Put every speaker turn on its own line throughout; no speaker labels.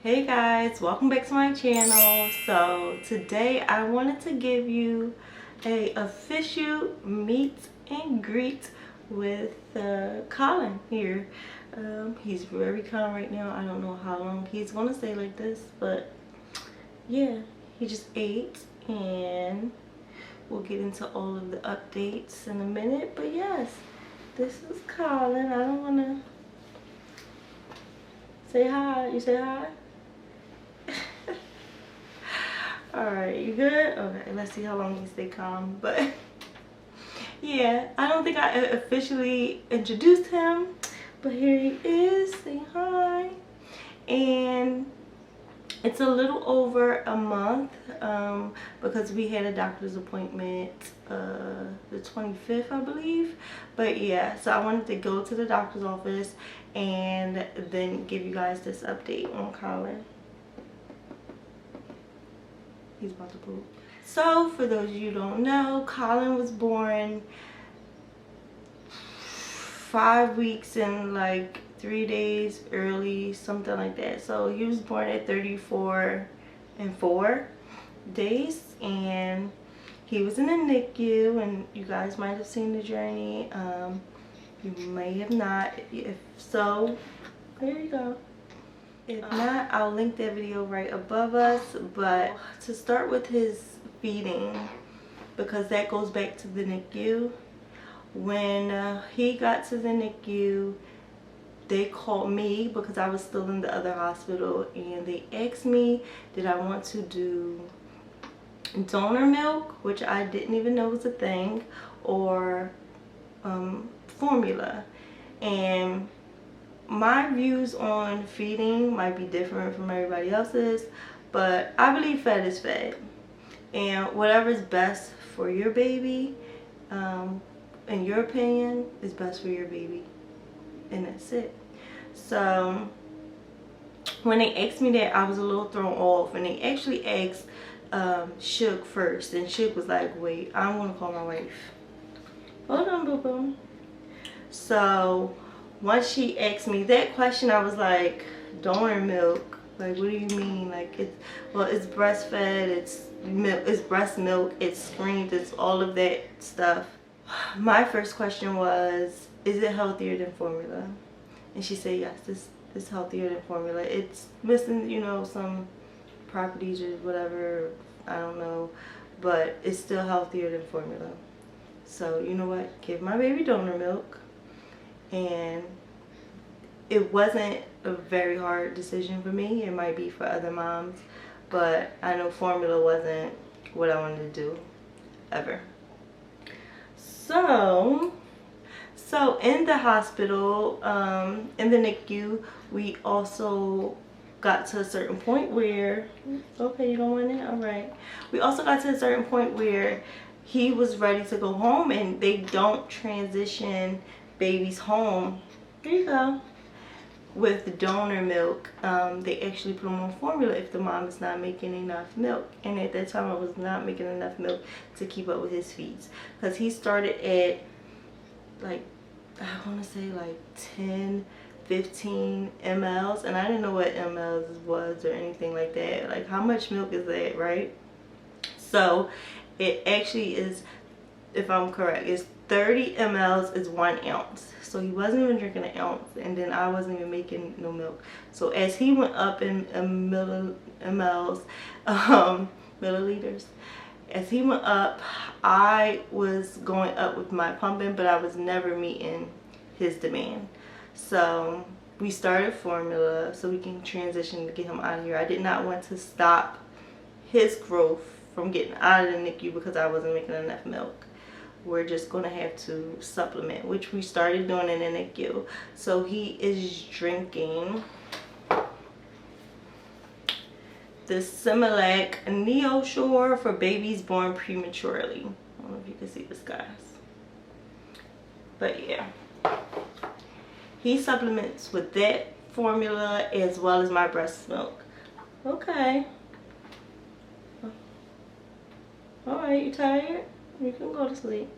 Hey guys, welcome back to my channel. So today I wanted to give you a official meet and greet with Colin here. He's very calm right now. I don't know how long he's gonna stay like this, but yeah, he just ate, and we'll get into all of the updates in a minute. But yes, this is Colin. I don't wanna say hi. You say hi? Alright, you good? Okay, let's see how long he stay calm. But yeah, I don't think I officially introduced him, but here he is. Say hi. And it's a little over a month because we had a doctor's appointment the 25th, I believe. But yeah, so I wanted to go to the doctor's office and then give you guys this update on Colin. He's about to poop. So for those of you who don't know, Colin was born 5 weeks and like 3 days early, something like that. So he was born at 34 and 4 days, and he was in the NICU, and you guys might have seen the journey. You may have not. If so, there you go. If not, I'll link that video right above us. But to start with his feeding, because that goes back to the NICU. When he got to the NICU, they called me because I was still in the other hospital, and they asked me did I want to do donor milk, which I didn't even know was a thing, or formula. And my views on feeding might be different from everybody else's, but I believe fed is fed, and whatever is best for your baby, in your opinion, is best for your baby, and that's it. So when they asked me that, I was a little thrown off, and they actually asked Shook first, and Shook was like, wait, I'm gonna call my wife. Hold on, boo boo. So once she asked me that question, I was like, donor milk? Like, what do you mean? Like, it's breastfed, it's milk, it's breast milk, it's screened, it's all of that stuff. My first question was, is it healthier than formula? And she said, yes, this is healthier than formula. It's missing, you know, some properties or whatever, I don't know, but it's still healthier than formula. So, you know what? Give my baby donor milk. And it wasn't a very hard decision for me. It might be for other moms, but I know formula wasn't what I wanted to do ever. So in the hospital, in the NICU, we also got to a certain point where, okay, you don't want it? All right. We also got to a certain point where he was ready to go home, and they don't transition babies home. There you go. With donor milk, they actually put them on formula if the mom is not making enough milk. And at that time, I was not making enough milk to keep up with his feeds, because he started at like, I want to say like 10, 15 mLs, and I didn't know what mLs was or anything like that. Like, how much milk is that, right? So it actually is, if I'm correct, it's 30 mLs is 1 ounce. So he wasn't even drinking an ounce, and then I wasn't even making no milk. So as he went up in milliliters, as he went up, I was going up with my pumping, but I was never meeting his demand. So we started formula so we can transition to get him out of here. I did not want to stop his growth from getting out of the NICU because I wasn't making enough milk. We're just going to have to supplement, which we started doing in the NICU. So he is drinking the Similac NeoSure for babies born prematurely. I don't know if you can see this, guys. But yeah, he supplements with that formula as well as my breast milk. Okay. Alright, you tired? You can go to sleep.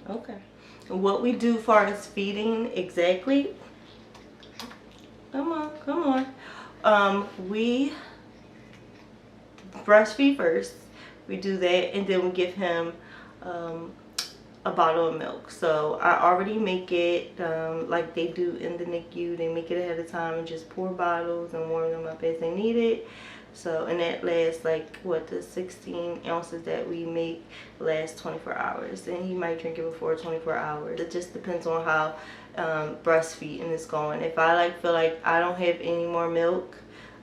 Okay. And what we do for as feeding exactly. Come on, come on. We breastfeed first. We do that, and then we give him a bottle of milk. So I already make it like they do in the NICU. They make it ahead of time and just pour bottles and warm them up as they need it. So, and that lasts like what, the 16 ounces that we make lasts 24 hours, and he might drink it before 24 hours. It just depends on how breastfeeding is going. If I like feel like I don't have any more milk,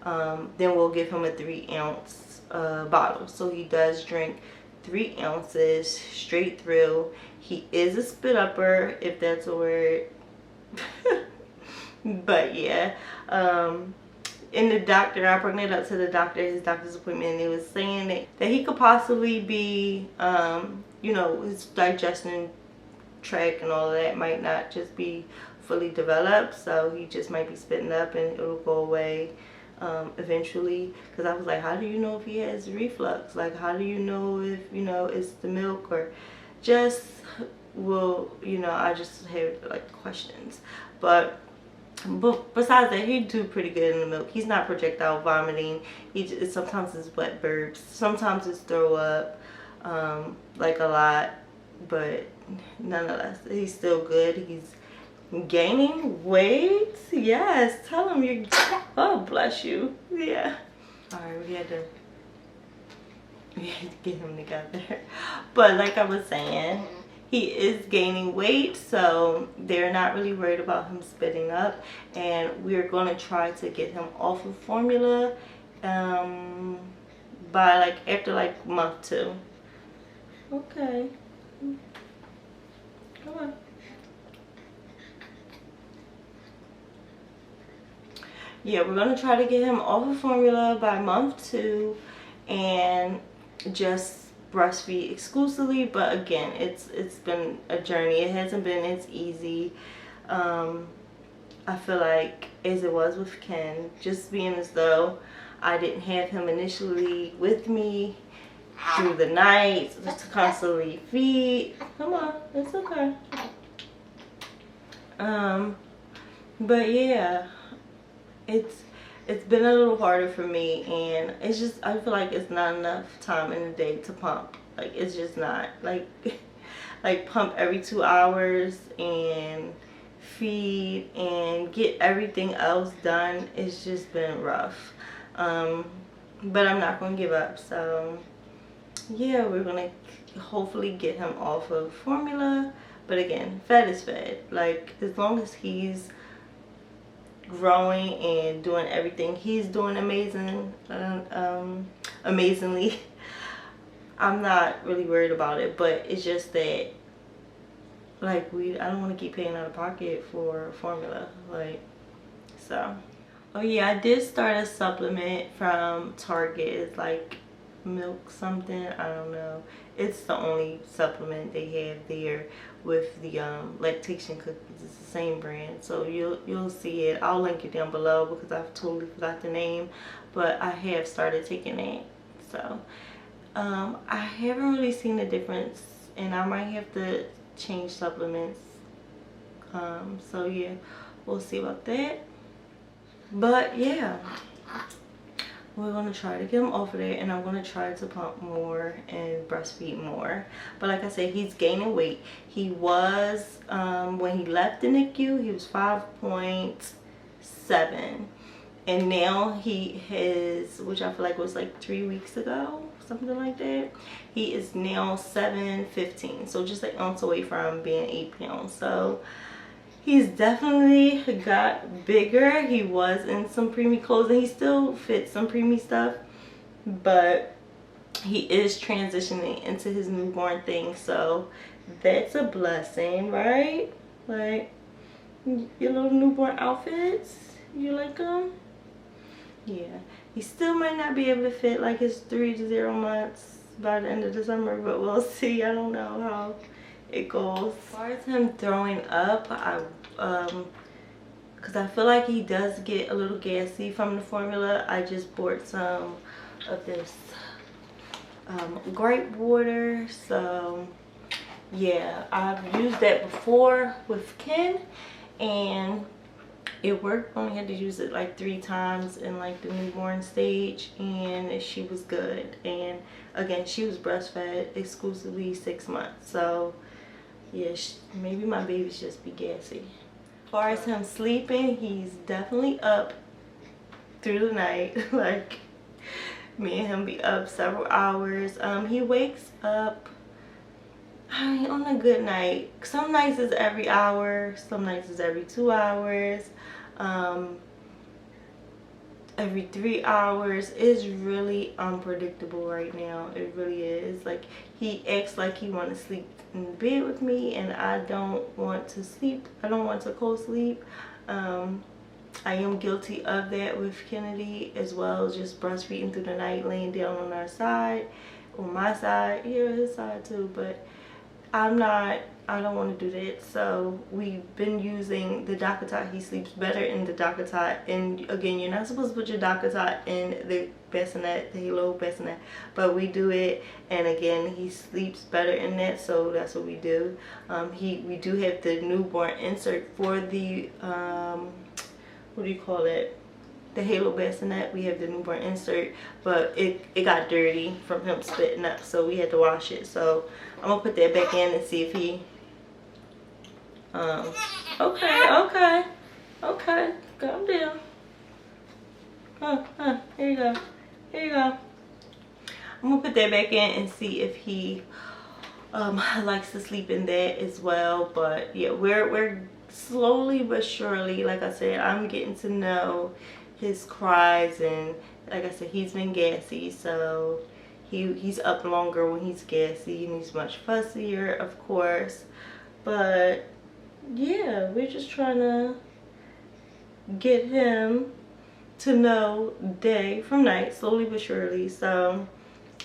then we'll give him a 3-ounce bottle. So he does drink 3 ounces straight through. He is a spit upper, if that's a word. But yeah, and the doctor, I brought it up to the doctor, his doctor's appointment, and they was saying that he could possibly be, you know, his digestion tract and all of that might not just be fully developed, so he just might be spitting up and it'll go away eventually. Because I was like, how do you know if he has reflux? Like, how do you know if, you know, it's the milk, or just, well, you know, I just have like questions. But besides that, he do pretty good in the milk. He's not projectile vomiting. Sometimes it's wet burps, sometimes it's throw up, like a lot, but nonetheless, he's still good. He's gaining weight. Yes, tell him you're, oh bless you. Yeah. All right, we had to get him together. But like I was saying, he is gaining weight, so they're not really worried about him spitting up, and we're going to try to get him off of formula by like after like month 2. Okay, come on. Yeah, we're going to try to get him off of formula by month 2 and just breastfeed exclusively. But again, it's been a journey. It hasn't been as easy. I feel like as it was with Ken, just being as though I didn't have him initially with me through the night just to constantly feed. Come on, it's okay. But yeah, it's been a little harder for me, and it's just, I feel like it's not enough time in the day to pump. Like, it's just not like like pump every 2 hours and feed and get everything else done. It's just been rough, but I'm not gonna give up. So yeah, we're gonna hopefully get him off of formula. But again, fed is fed. Like, as long as he's growing and doing everything he's doing amazingly, I'm not really worried about it. But it's just that, like, I don't want to keep paying out of pocket for formula, like, so. Oh yeah, I did start a supplement from Target. It's like milk something, I don't know. It's the only supplement they have there with the lactation cookies. It's the same brand, so you'll see it. I'll link it down below because I've totally forgot the name, but I have started taking it. So I haven't really seen a difference, and I might have to change supplements. So yeah, we'll see about that. But yeah, we're going to try to get him off of there, and I'm going to try to pump more and breastfeed more. But like I said, he's gaining weight. He was, when he left the NICU, he was 5.7. And now he has, which I feel like was like 3 weeks ago, something like that. He is now 7.15. So just an ounce away from being 8 pounds. So he's definitely got bigger. He was in some preemie clothes, and he still fits some preemie stuff, but he is transitioning into his newborn thing, so that's a blessing, right? Like, your little newborn outfits, you like them? Yeah, he still might not be able to fit like his 3 to 0 months by the end of the summer, but we'll see. I don't know how it goes. As far as him throwing up, because I feel like he does get a little gassy from the formula, I just bought some of this grape water. So yeah, I've used that before with Ken, and it worked. Only had to use it like 3 times in like the newborn stage, and she was good. And again, she was breastfed exclusively 6 months. So yeah, maybe my babies just be gassy. As far as him sleeping, he's definitely up through the night. Like, me and him be up several hours. He wakes up, I mean, on a good night. Some nights is every hour, some nights is every 2 hours, every 3 hours. Is really unpredictable right now. It really is. Like, he acts like he want to sleep in bed with me, and I don't want to sleep. I don't want to co-sleep. I am guilty of that with Kennedy as well, just breastfeeding through the night, laying down on our side, on my side, yeah, his side too, but I don't want to do that. So we've been using the DockATot. He sleeps better in the DockATot, and again, you're not supposed to put your DockATot in the bassinet, the Halo bassinet, but we do it, and again, he sleeps better in that, so that's what we do. We do have the newborn insert for the what do you call it, the Halo bassinet. We have the newborn insert, but it got dirty from him spitting up, so we had to wash it. So I'm gonna put that back in and see if he okay, calm down. Here you go, here you go. I'm gonna put that back in and see if he likes to sleep in that as well. But yeah, we're slowly but surely, like I said, I'm getting to know his cries, and like I said, he's been gassy, so he's up longer when he's gassy, and he's much fussier, of course. But yeah, we're just trying to get him to know day from night, slowly but surely. So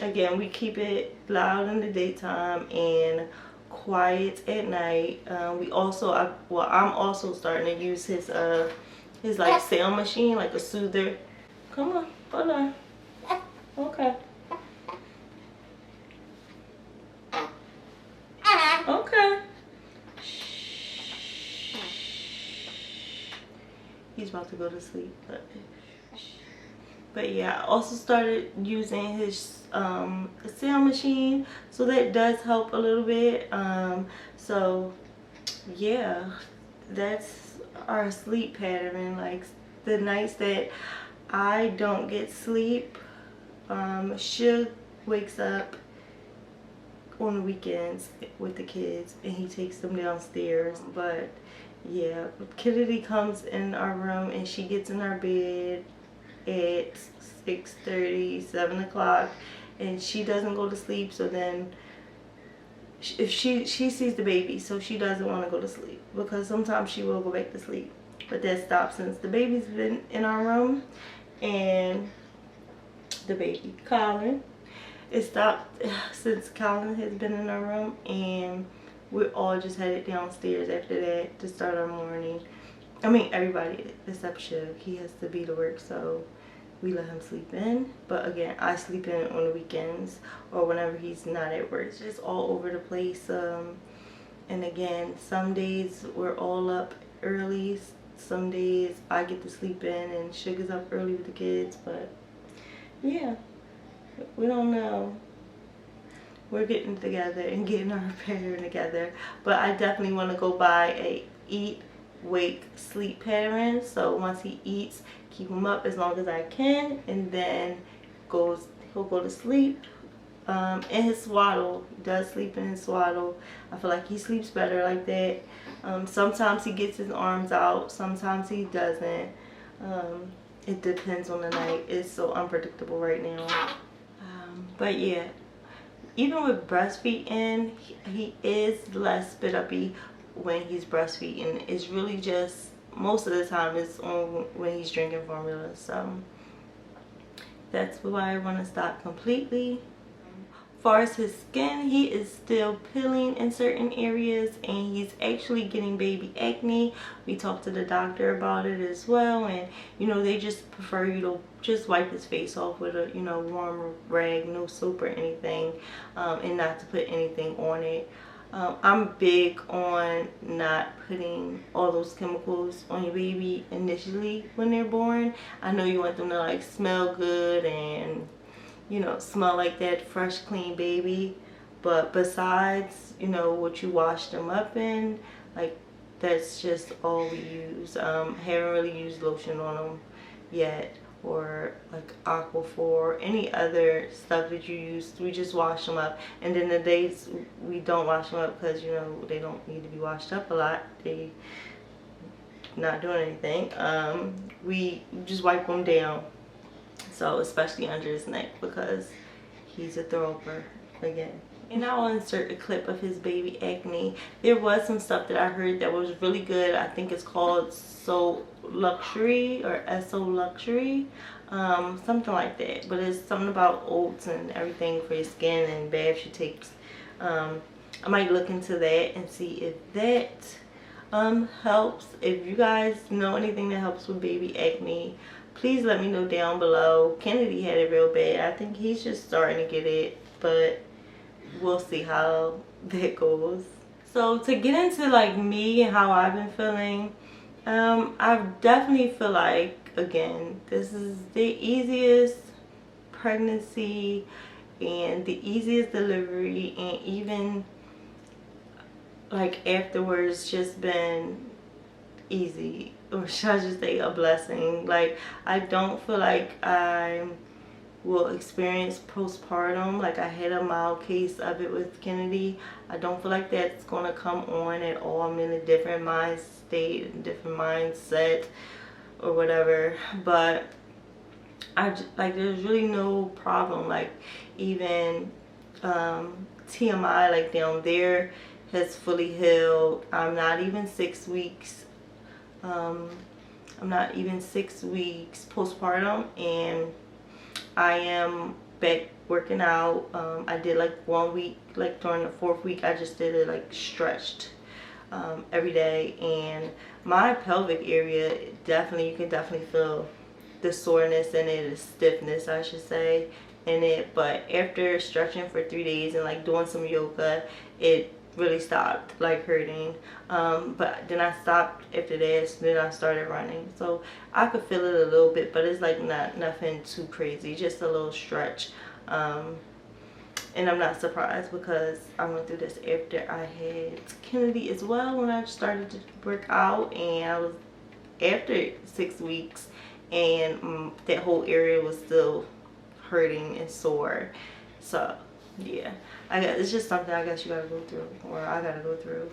again, we keep it loud in the daytime and quiet at night. I'm also starting to use his like sound machine, like a soother. Come on, hold on. Okay. Okay. Shh. He's about to go to sleep, but yeah, I also started using his sound machine, so that does help a little bit. So yeah, that's our sleep pattern. Like, the nights that I don't get sleep, Shug wakes up on the weekends with the kids, and he takes them downstairs. But yeah, Kennedy comes in our room, and she gets in our bed at 6:30, 7 o'clock, and she doesn't go to sleep. So then if she sees the baby, so she doesn't want to go to sleep, because sometimes she will go back to sleep, but that stopped since the baby's been in our room. And the baby Colin, it stopped since Colin has been in our room, and we're all just headed downstairs after that to start our morning. I mean, everybody except Shug. He has to be to work, so we let him sleep in. But again, I sleep in on the weekends or whenever he's not at work. It's just all over the place. And again, some days we're all up early. Some days I get to sleep in and Shug is up early with the kids. But yeah, we don't know. We're getting together and getting our pattern together. But I definitely want to go by a eat, wake, sleep pattern. So once he eats, keep him up as long as I can, and then he'll go to sleep. In his swaddle, he does sleep in his swaddle. I feel like he sleeps better like that. Sometimes he gets his arms out, sometimes he doesn't. It depends on the night. It's so unpredictable right now. But yeah, even with breastfeeding, he is less spit uppy when he's breastfeeding. It's really just, most of the time it's on when he's drinking formula. So that's why I want to stop completely. As far as his skin, he is still peeling in certain areas, and he's actually getting baby acne. We talked to the doctor about it as well, and you know, they just prefer you to just wipe his face off with a, you know, warm rag, no soap or anything, and not to put anything on it. I'm big on not putting all those chemicals on your baby initially when they're born. I know you want them to like smell good and, you know, smell like that fresh clean baby, but besides, you know, what you wash them up in, like that's just all we use. Haven't really used lotion on them yet, or like Aquaphor, any other stuff that you use. We just wash them up, and then the days we don't wash them up because, you know, they don't need to be washed up a lot, they not doing anything, we just wipe them down. So especially under his neck because he's a thrower again. And I'll insert a clip of his baby acne. There was some stuff that I heard that was really good. I think it's called So Luxury or So Luxury, something like that. But it's something about oats and everything for your skin and baths she takes. I might look into that and see if that helps. If you guys know anything that helps with baby acne, please let me know down below. Kennedy had it real bad. I think he's just starting to get it, but we'll see how that goes. So to get into like me and how I've been feeling, I definitely feel like, again, this is the easiest pregnancy and the easiest delivery, and even like afterwards just been easy, or should I just say a blessing. Like, I don't feel like I will experience postpartum. Like, I had a mild case of it with Kennedy. I don't feel like that's gonna come on at all. I'm in a different mind state, a different mindset or whatever, but like there's really no problem. Like, even TMI, like down there, has fully healed. I'm not even 6 weeks. I'm not even 6 weeks postpartum, and I am back working out. I did like 1 week, like during the 4th week, I just did it like stretched every day, and my pelvic area, definitely, you can definitely feel the soreness in it, the stiffness I should say in it. But after stretching for 3 days and like doing some yoga, it really stopped like hurting. But then I stopped after that, so then I started running, so I could feel it a little bit, but it's like nothing too crazy, just a little stretch. And I'm not surprised because I went through this after I had Kennedy as well, when I started to work out, and I was after 6 weeks, and that whole area was still hurting and sore. So yeah, I guess it's just something I guess you gotta go through, or I gotta go through.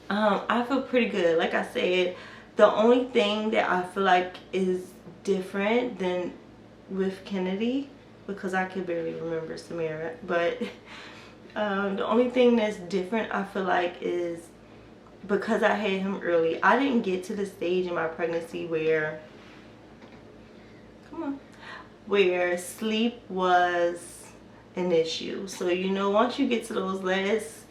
I feel pretty good. Like I said, the only thing that I feel like is different than with Kennedy, because I can barely remember Samara, but the only thing that's different I feel like is because I had him early, I didn't get to the stage in my pregnancy where, where sleep was an issue. So, you know, once you get to those last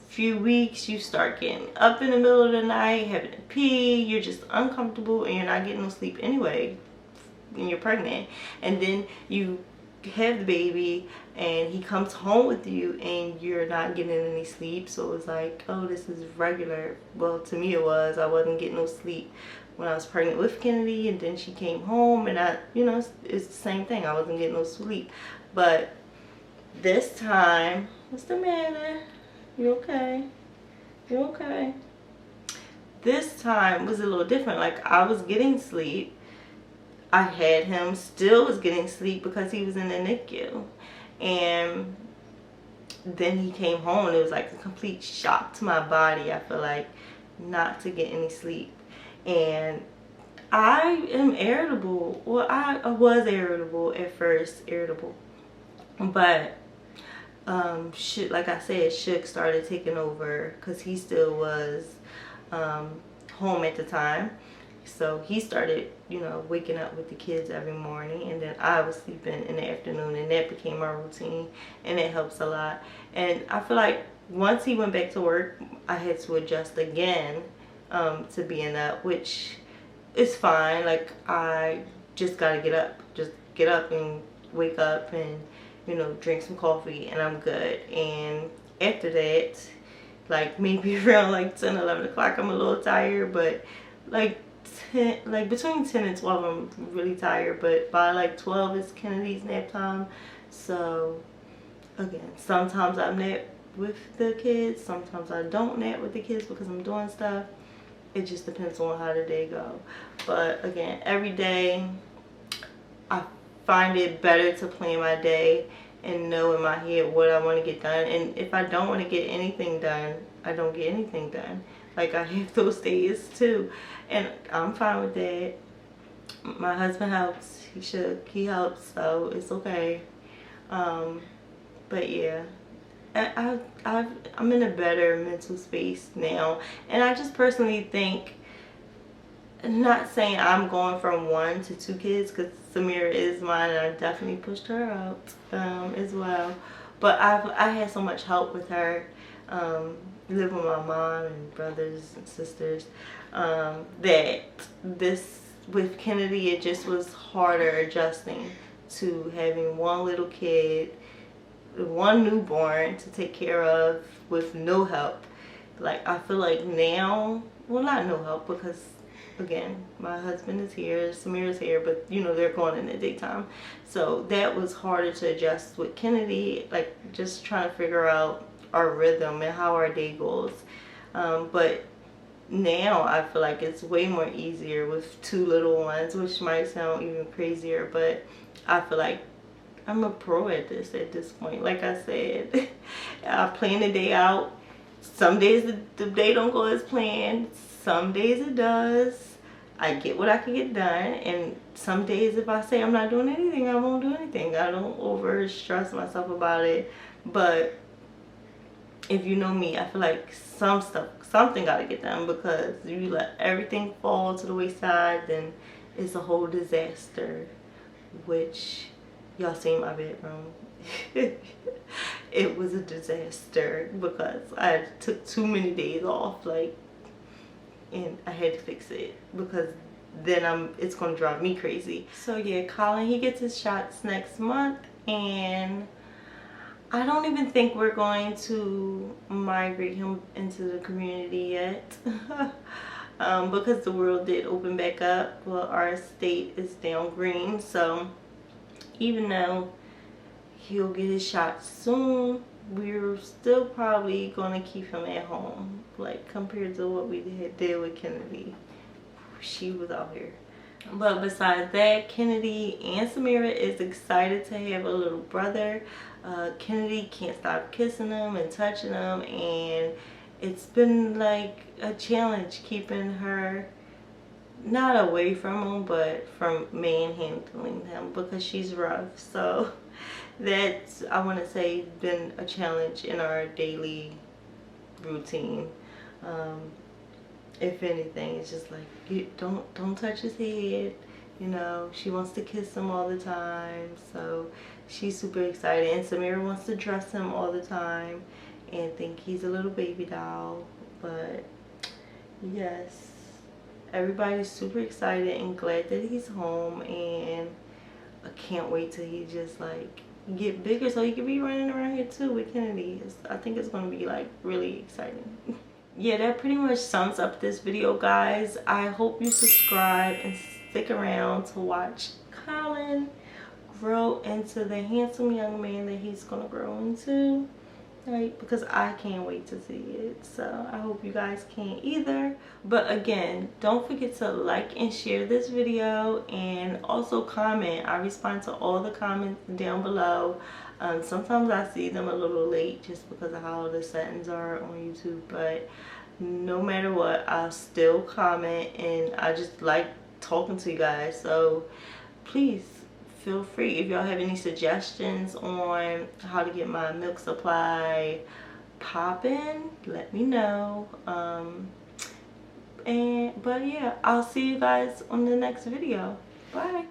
few weeks, you start getting up in the middle of the night, having to pee, you're just uncomfortable, and you're not getting no sleep anyway when you're pregnant. And then you have the baby and he comes home with you and you're not getting any sleep, so it's like, oh, this is regular. Well, to me it was. I wasn't getting no sleep when I was pregnant with Kennedy, and then she came home, and I, you know, it's the same thing. I wasn't getting no sleep. But this time, what's the matter? You okay? You okay? This time was a little different. Like, I was getting sleep. I had him, still was getting sleep because he was in the NICU. And then he came home, and it was like a complete shock to my body, I feel like, not to get any sleep. And I am irritable. Well, I was irritable at first, but like I said, Shook started taking over because he still was home at the time. So he started, you know, waking up with the kids every morning, and then I was sleeping in the afternoon, and that became my routine, and it helps a lot. And I feel like once he went back to work, I had to adjust again to being up, which is fine. Like, I just gotta get up and wake up and, you know, drink some coffee, and I'm good. And after that, like maybe around like 10, 11 o'clock I'm a little tired, but like between 10 and 12 I'm really tired, but by like 12 it's Kennedy's nap time. So again, sometimes I nap with the kids, sometimes I don't nap with the kids because I'm doing stuff. It just depends on how the day go. But again, every day I find it better to plan my day and know in my head what I want to get done. And if I don't want to get anything done, I don't get anything done. Like, I have those days too, and I'm fine with that. My husband helps. He helps, so it's okay. But yeah, I'm in a better mental space now, and I just personally think, not saying I'm going from 1 to 2 kids, because Samira is mine and I definitely pushed her out as well, but I had so much help with her, living with my mom and brothers and sisters, that this with Kennedy, it just was harder adjusting to having one little kid, one newborn to take care of with no help. Like, I feel like now, well, not no help, because again, my husband is here, Samira's here, but you know, they're going in the daytime, so that was harder to adjust with Kennedy, like just trying to figure out our rhythm and how our day goes. But now I feel like it's way more easier with 2 little ones, which might sound even crazier, but I feel like I'm a pro at this point. Like I said, I plan the day out. Some days the day don't go as planned, some days it does. I get what I can get done, and some days if I say I'm not doing anything, I won't do anything. I don't over stress myself about it. But if you know me, I feel like something gotta get done, because if you let everything fall to the wayside, then it's a whole disaster, which y'all seen my bedroom. It was a disaster because I took too many days off, like, and I had to fix it, because then it's gonna drive me crazy. So yeah, Colin, he gets his shots next month, and I don't even think we're going to migrate him into the community yet. Because the world did open back up. Well, our state is down green, so even though he'll get his shot soon, we're still probably going to keep him at home, like compared to what we did with Kennedy. She was out here. But besides that, Kennedy and Samira is excited to have a little brother. Kennedy can't stop kissing him and touching him, and it's been like a challenge keeping her not away from him, but from manhandling him, because she's rough. So that's, I want to say, been a challenge in our daily routine. If anything, it's just like, don't touch his head. You know, she wants to kiss him all the time, so she's super excited. And Samira wants to dress him all the time and think he's a little baby doll. But yes, everybody's super excited and glad that he's home, and I can't wait till he just like get bigger so he can be running around here too with Kennedy. I think it's going to be like really exciting. Yeah, that pretty much sums up this video, guys. I hope you subscribe and stick around to watch Colin grow into the handsome young man that he's gonna grow into, right? Because I can't wait to see it, so I hope you guys can either. But again, don't forget to like and share this video, and also comment. I respond to all the comments down below. Sometimes I see them a little late just because of how the settings are on YouTube, but no matter what, I'll still comment, and I just like talking to you guys. So please feel free, if y'all have any suggestions on how to get my milk supply popping, let me know. But yeah, I'll see you guys on the next video. Bye.